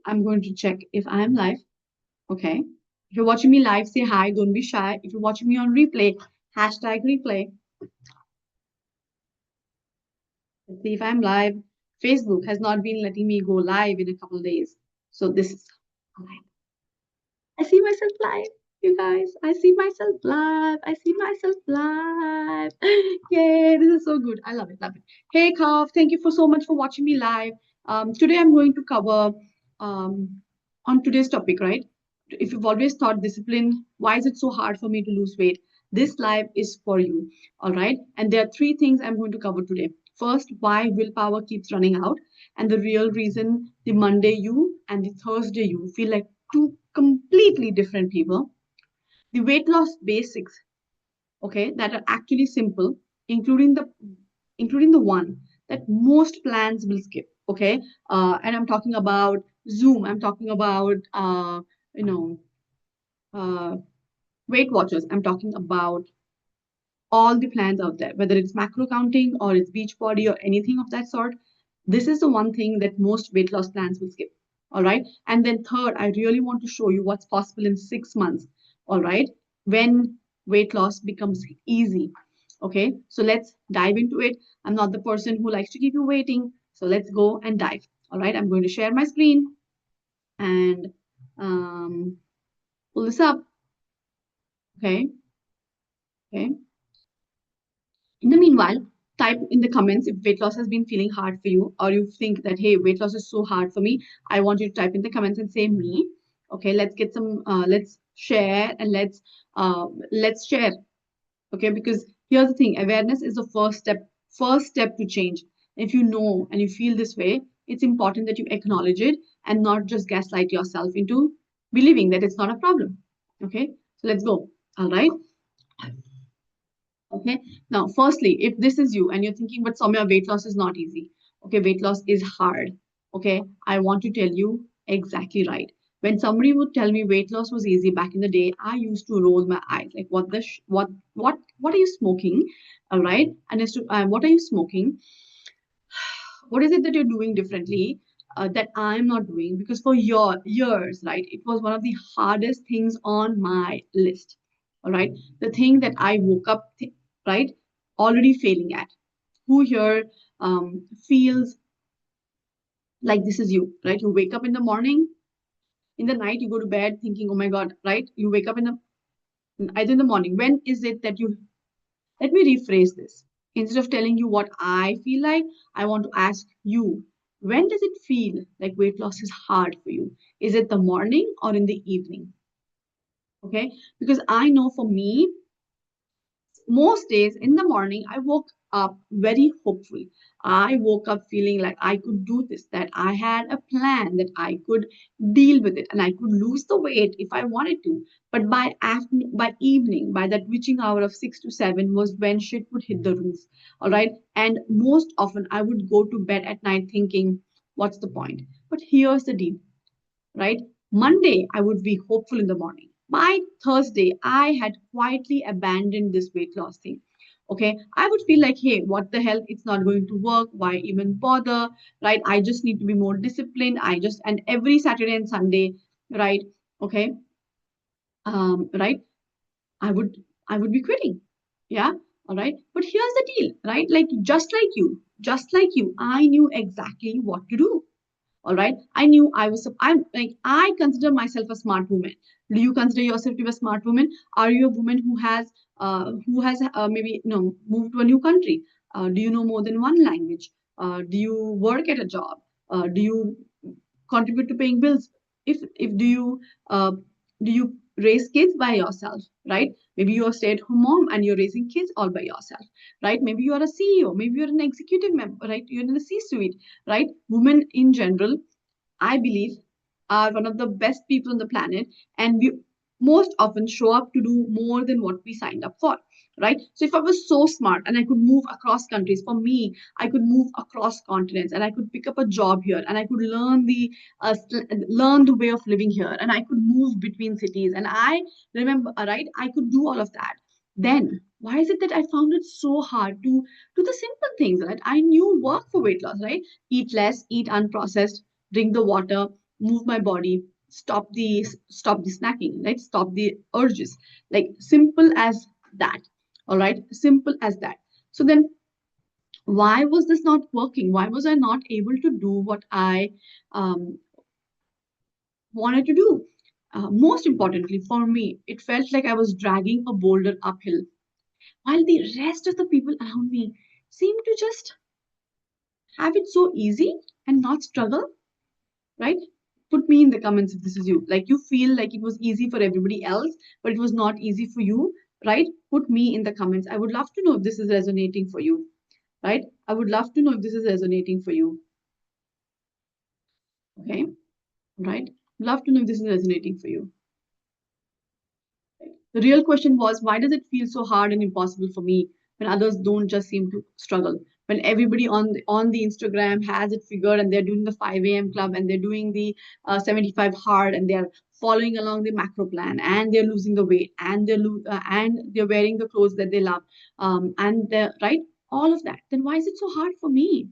I'm going to check if I am live. Okay. If you're watching me live, say hi. Don't be shy. If you're watching me on replay, hashtag replay. Let's see if I'm live. Facebook has not been letting me go live in a couple of days. So this is live. I see myself live, you guys. I see myself live. I see myself live. Yay, this is so good. I love it. Love it. Hey, Kav, thank you for so much for watching me live. Today I'm going to cover on today's topic, right? If you've always thought discipline, why is it so hard for me to lose weight? This live is for you. All right. And there are three things I'm going to cover today. First, why willpower keeps running out, and the real reason the Monday you and the Thursday you feel like two completely different people. The weight loss basics, okay, that are actually simple, including the including the one that most plans will skip. Okay, and I'm talking about Zoom. I'm talking about you know uh, Weight Watchers. I'm talking about all the plans out there, whether it's macro counting or it's beach body or anything of that sort. This is the one thing that most weight loss plans will skip. All right. And then third, I really want to show you what's possible in 6 months. All right. When weight loss becomes easy. Okay. So let's dive into it. I'm not the person who likes to keep you waiting. So let's go and dive. All right. I'm going to share my screen and pull this up. Okay. Okay. In the meanwhile, type in the comments if weight loss has been feeling hard for you, or you think that, hey, weight loss is so hard for me. I want you to type in the comments and say me. Okay, let's get some, let's share and let's share. Okay, because here's the thing, awareness is the first step to change. If you know and you feel this way, it's important that you acknowledge it and not just gaslight yourself into believing that it's not a problem. Okay, so let's go. All right. Okay. Now, firstly, if this is you and you're thinking, but Soumya, weight loss is not easy. Okay, weight loss is hard. Okay, I want to tell you exactly right. When somebody would tell me weight loss was easy back in the day, I used to roll my eyes like, what are you smoking? All right, and as to what are you smoking? What is it that you're doing differently that I'm not doing? Because for your years, right, it was one of the hardest things on my list. All right, the thing that I woke up, right, already failing at. Who here feels like this is you, right? You wake up in the morning, in the night, you go to bed thinking, oh my God, right? You wake up in the either in the morning. When is it that you let me rephrase this. Instead of telling you what I feel like, I want to ask you, when does it feel like weight loss is hard for you? Is it the morning or in the evening? Okay. Because I know for me, most days in the morning, I woke up very hopeful. I woke up feeling like I could do this, that I had a plan, that I could deal with it, and I could lose the weight if I wanted to. But by evening, by that witching hour of 6 to 7 was when shit would hit the roof. All right. And most often I would go to bed at night thinking, what's the point? But here's the deal, right? Monday, I would be hopeful in the morning. By Thursday, I had quietly abandoned this weight loss thing. Okay, I would feel like, hey, what the hell? It's not going to work. Why even bother? Right? I just need to be more disciplined. And every Saturday and Sunday, right? Okay, right? I would, I would be quitting. Yeah. All right. But here's the deal, right? Like, just like you, I knew exactly what to do. All right. I knew I'm like, I consider myself a smart woman. Do you consider yourself to be a smart woman? Are you a woman who has maybe, moved to a new country? Do you know more than one language? Do you work at a job? Do you contribute to paying bills? If uh, do you raise kids by yourself, right? Maybe you're a stay-at-home mom and you're raising kids all by yourself, right? Maybe you're a CEO, maybe you're an executive member, right? You're in the C-suite, right? Women in general, I believe, are one of the best people on the planet, and we most often show up to do more than what we signed up for, right? So if I was so smart and I could move across countries, for me, I could move across continents and I could pick up a job here and I could learn the way of living here and I could move between cities and I remember, right? I could do all of that. Then why is it that I found it so hard to do the simple things that I knew work for weight loss, right? Eat less, eat unprocessed, drink the water, move my body, stop the snacking, right? Stop the urges. Like simple as that. All right, simple as that. So then why was this not working? Why was I not able to do what I um, wanted to do? Most importantly, for me, it felt like I was dragging a boulder uphill, while the rest of the people around me seemed to just have it so easy and not struggle, right? Put me in the comments if this is you. Like you feel like it was easy for everybody else, but it was not easy for you, right? Put me in the comments. I would love to know if this is resonating for you, right? I would love to know if this is resonating for you, okay? Right? Love to know if this is resonating for you. The real question was, why does it feel so hard and impossible for me when others don't just seem to struggle? When everybody on the Instagram has it figured and they're doing the 5 a.m. club and they're doing the 75 hard and they're following along the macro plan and they're losing the weight and they're wearing the clothes that they love, and they're right, all of that. Then why is it so hard for me?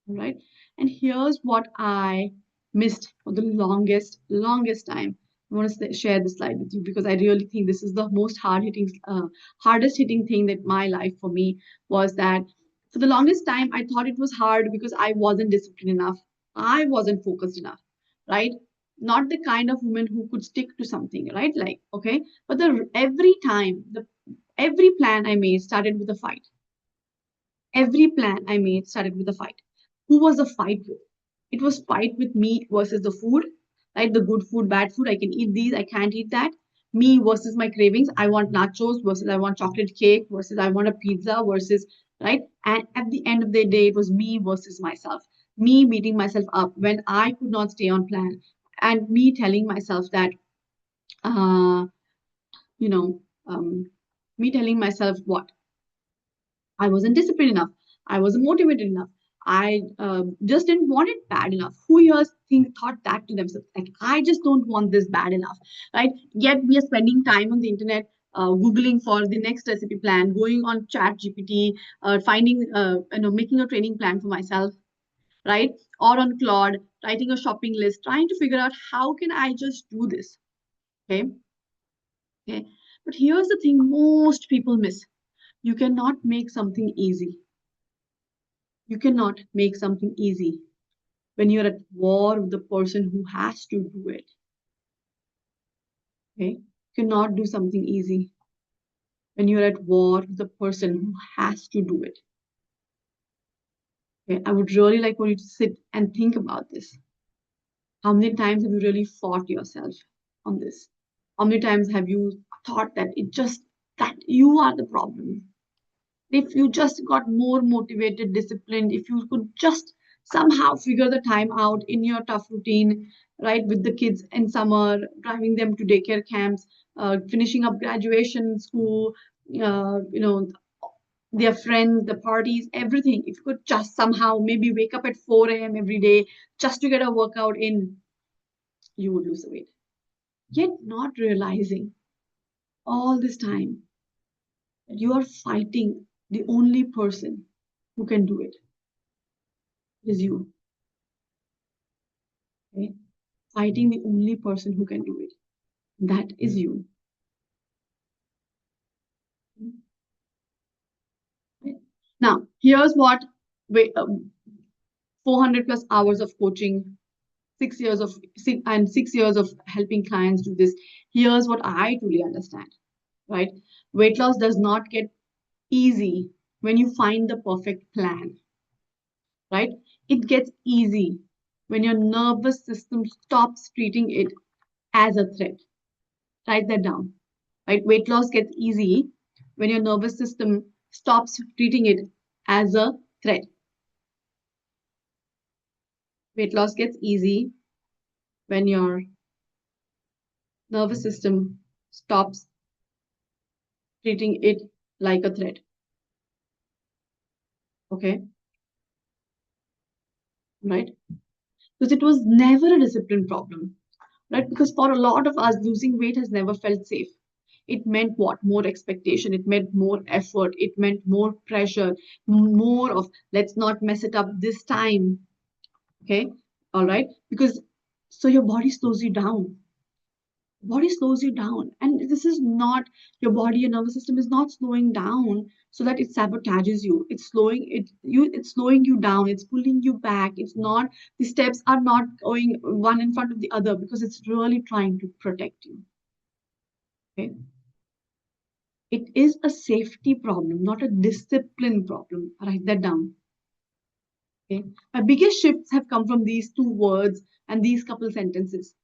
Right? And here's what I missed for the longest time. I want to share this slide with you because I really think this is the most hardest hitting thing that my life for me was that for the longest time I thought it was hard because I wasn't disciplined enough, I wasn't focused enough, right? Not the kind of woman who could stick to something, right? Like okay, but the every plan I made started with a fight. Every plan I made started with a fight. Who was the fight with? It was fight with me versus the food, right? The good food, bad food. I can eat these, I can't eat that. Me versus my cravings. I want nachos versus I want chocolate cake versus I want a pizza versus, right? And at the end of the day, it was me versus myself. Me beating myself up when I could not stay on plan. And me telling myself that, uh, you know, me telling myself what? I wasn't disciplined enough. I wasn't motivated enough. I just didn't want it bad enough. Who here thought that to themselves? Like, I just don't want this bad enough, right? Yet we are spending time on the internet, googling for the next recipe plan, going on Chat GPT, finding, making a training plan for myself, right? Or on Claude, writing a shopping list, trying to figure out how can I just do this, okay? Okay. But here's the thing: most people miss. You cannot make something easy. You cannot make something easy when you're at war with the person who has to do it. Okay? You cannot do something easy when you're at war with the person who has to do it. Okay? I would really like for you to sit and think about this. How many times have you really fought yourself on this? How many times have you thought that that you are the problem? If you just got more motivated, disciplined, if you could just somehow figure the time out in your tough routine, right, with the kids in summer, driving them to daycare camps, finishing up graduation school, their friends, the parties, everything. If you could just somehow maybe wake up at 4 a.m. every day just to get a workout in, you would lose the weight. Yet not realizing all this time that you are fighting the only person who can do it is you. Okay? Fighting the only person who can do it. That is you. Right? Now, here's what 400 plus hours of coaching, 6 years of 6 years of helping clients do this. Here's what I truly understand, right? Weight loss does not get easy when you find the perfect plan, right? It gets easy when your nervous system stops treating it as a threat. Write that down, right? Weight loss gets easy when your nervous system stops treating it as a threat. Weight loss gets easy when your nervous system stops treating it like a threat. Okay, right? Because it was never a discipline problem, right? Because for a lot of us, losing weight has never felt safe. It meant what? More expectation. It meant more effort. It meant more pressure, more of let's not mess it up this time. Okay, all right? Because So your body slows you down. Body slows you down. And this is not, your body, your nervous system is not slowing down so that it sabotages you. It's slowing you down, it's pulling you back. It's not, the steps are not going one in front of the other because it's really trying to protect you. Okay. It is a safety problem, not a discipline problem. Write that down. Okay. My biggest shifts have come from these two words and these couple sentences.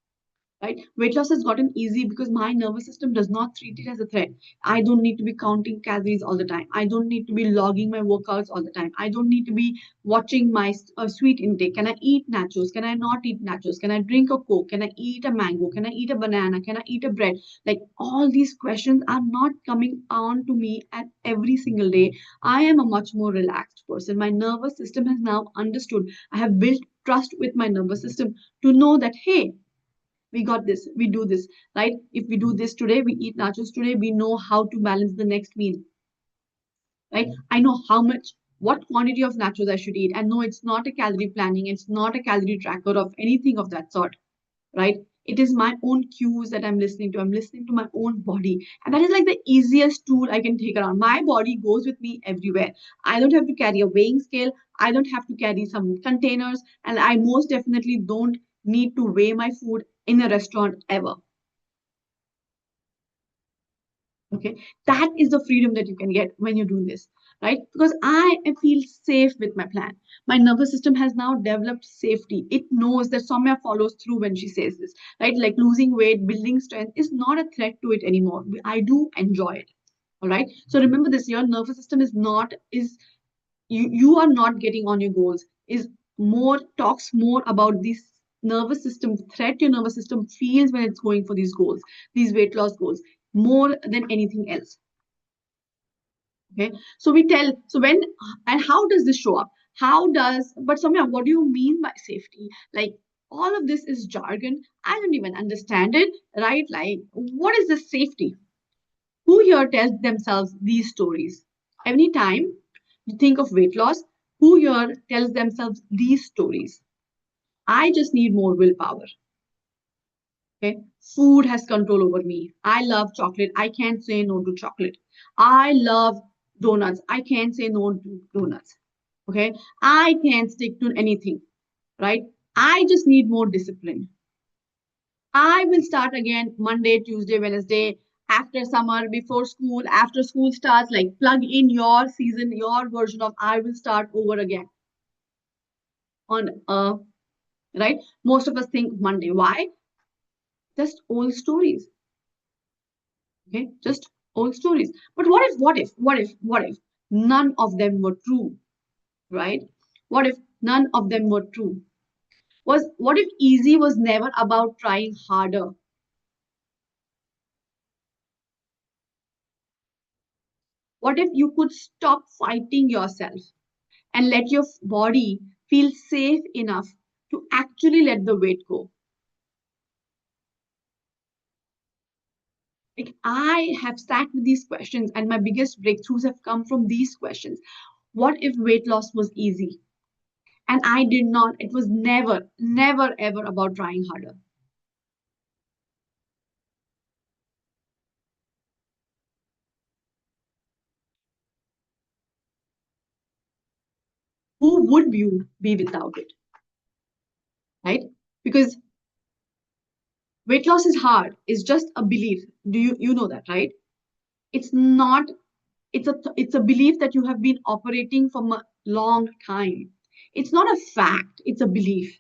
Right? Weight loss has gotten easy because my nervous system does not treat it as a threat. I don't need to be counting calories all the time. I don't need to be logging my workouts all the time. I don't need to be watching my sweet intake. Can I eat nachos? Can I not eat nachos? Can I drink a Coke? Can I eat a mango? Can I eat a banana? Can I eat a bread? Like all these questions are not coming on to me at every single day. I am a much more relaxed person. My nervous system has now understood. I have built trust with my nervous system to know that, hey, we got this, we do this, right? If we do this today, we eat nachos today, we know how to balance the next meal, right? I know how much, what quantity of nachos I should eat. And no, it's not a calorie planning, it's not a calorie tracker of anything of that sort, right? It is my own cues that I'm listening to. I'm listening to my own body. And that is like the easiest tool I can take around. My body goes with me everywhere. I don't have to carry a weighing scale. I don't have to carry some containers. And I most definitely don't need to weigh my food in a restaurant ever. Okay, that is the freedom that you can get when you do this, right? Because feel safe with my plan. My nervous system has now developed safety. It knows that Soumya follows through when she says this, right? Like losing weight, building strength is not a threat to it anymore. I do enjoy it. All right. So remember this: your nervous system is not is you are not getting on your goals. Is more talks more about this nervous system threat your nervous system feels when it's going for these goals, these weight loss goals, more than anything else. Okay, so we tell, so when, and how does this show up? How does, but Samya, what do you mean by safety? Like all of this is jargon. I don't even understand it, right? Like, what is this safety? Who here tells themselves these stories? Anytime you think of weight loss, who here tells themselves these stories? I just need more willpower. Okay. Food has control over me. I love chocolate. I can't say no to chocolate. I love donuts. I can't say no to donuts. Okay. I can't stick to anything. Right. I just need more discipline. I will start again Monday, Tuesday, Wednesday, after summer, before school, after school starts. Like plug in your season, your version of I will start over again on right. Most of us think Monday. Why? Just old stories. Okay, just old stories. But what if none of them were true, right? What if none of them were true? What if easy was never about trying harder? What if you could stop fighting yourself and let your body feel safe enough to actually let the weight go? Like I have sat with these questions, and my biggest breakthroughs have come from these questions. What if weight loss was easy? And I did not, it was never, never, ever about trying harder. Who would you be without it? Right? Because weight loss is hard, it's just a belief. You know that, right? It's not, it's a belief that you have been operating from a long time. It's not a fact, it's a belief.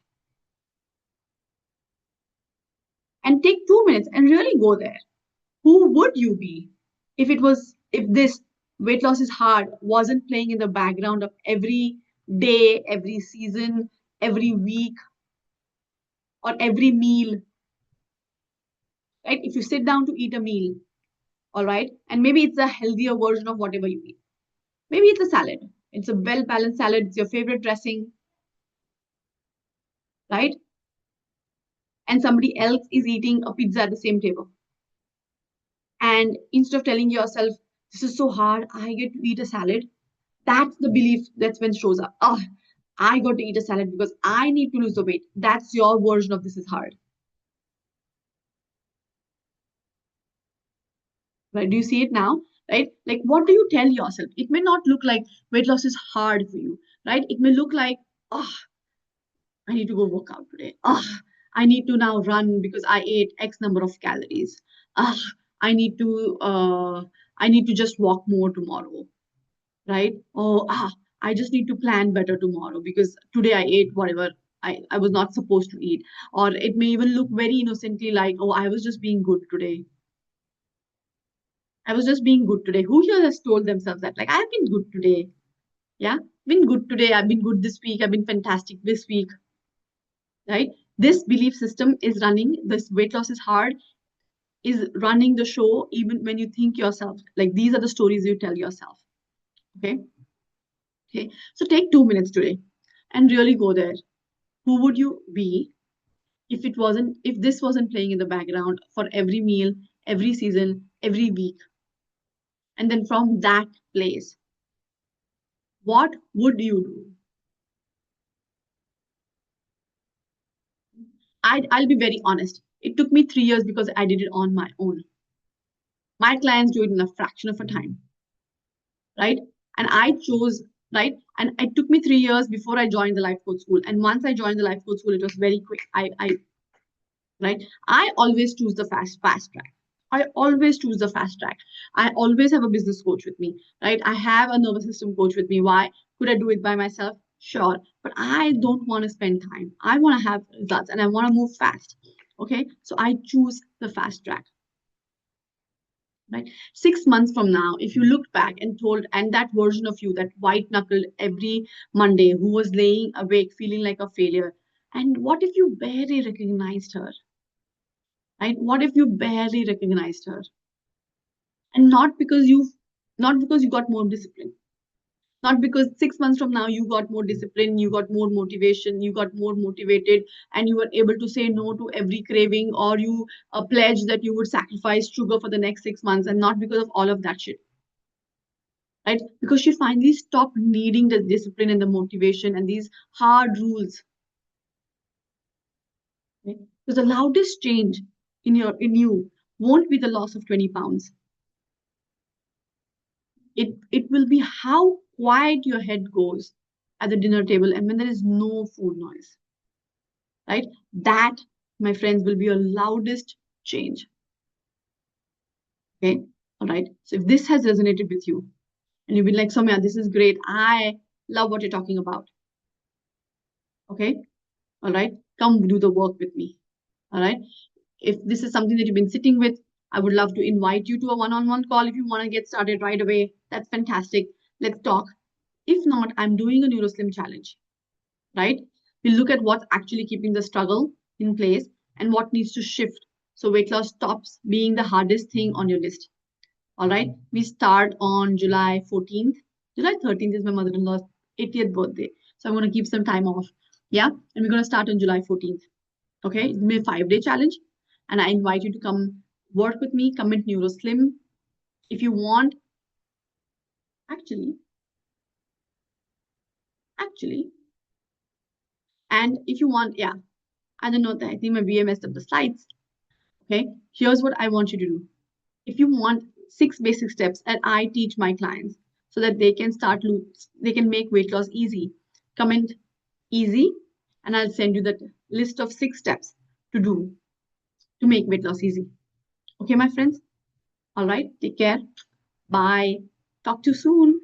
And take 2 minutes and really go there. Who would you be if this weight loss is hard wasn't playing in the background of every day, every season, every week, or every meal, right? If you sit down to eat a meal, all right, and maybe it's a healthier version of whatever you eat. Maybe it's a salad. It's a well balanced salad. It's your favorite dressing, right? And somebody else is eating a pizza at the same table. And instead of telling yourself, this is so hard, I get to eat a salad, that's the belief that's when it shows up. Oh, I got to eat a salad because I need to lose the weight. That's your version of this is hard, right? Do you see it now? Right? Like, what do you tell yourself? It may not look like weight loss is hard for you, right? It may look like, oh, I need to go work out today. Oh, I need to now run because I ate X number of calories. Ah, I need to I need to just walk more tomorrow, right? I just need to plan better tomorrow because today I ate whatever I was not supposed to eat. Or it may even look very innocently like, oh, I was just being good today. I was just being good today. Who here has told themselves that? Like, I've been good today. Yeah, been good today. I've been good this week. I've been fantastic this week, right? This belief system is running, this weight loss is hard, is running the show even when you think yourself. Like, these are the stories you tell yourself. Okay. Okay. So take 2 minutes today and really go there. Who would you be if this wasn't playing in the background for every meal, every season, every week? And then from that place, what would you do? I'll be very honest. It took me 3 years because I did it on my own. My clients do it in a fraction of a time, right? And I chose, right? And it took me 3 years before I joined the life coach school. And once I joined the life coach school, it was very quick. Right? I always choose the fast track. I always choose the fast track. I always have a business coach with me, right? I have a nervous system coach with me. Why? Could I do it by myself? Sure. But I don't want to spend time. I want to have results and I want to move fast. Okay. So I choose the fast track, right? 6 months from now, if you looked back and told, and that version of you, that white knuckled every Monday who was laying awake feeling like a failure, and what if you barely recognized her? Right? What if you barely recognized her? And not because you got more discipline, not because 6 months from now you got more discipline, you got more motivation, you got more motivated, and you were able to say no to every craving, or you pledge that you would sacrifice sugar for the next 6 months, and not because of all of that shit, right? Because she finally stopped needing the discipline and the motivation and these hard rules. Right? Because the loudest change in you won't be the loss of 20 pounds. It will be how quiet your head goes at the dinner table and when there is no food noise, right? That, my friends, will be your loudest change. Okay. All right. So if this has resonated with you and you've been like, Soumya, this is great. I love what you're talking about. Okay. All right. Come do the work with me. All right. If this is something that you've been sitting with, I would love to invite you to a one-on-one call if you want to get started right away. That's fantastic. Let's talk. If not, I'm doing a NeuroSlim challenge, right? We look at what's actually keeping the struggle in place and what needs to shift so weight loss stops being the hardest thing on your list. All right. We start on July 14th. July 13th is my mother-in-law's 80th birthday. So I'm going to keep some time off. Yeah. And we're going to start on July 14th. Okay. It's a 5-day challenge. And I invite you to come work with me, comment NeuroSlim. If you want, actually, actually, and if you want, yeah, I don't know that I think my VA messed up the slides. Okay. Here's what I want you to do. If you want 6 basic steps that I teach my clients so that they can they can make weight loss easy, comment easy, and I'll send you the list of 6 steps to do to make weight loss easy. Okay, my friends? All right, take care. Bye. Talk to you soon.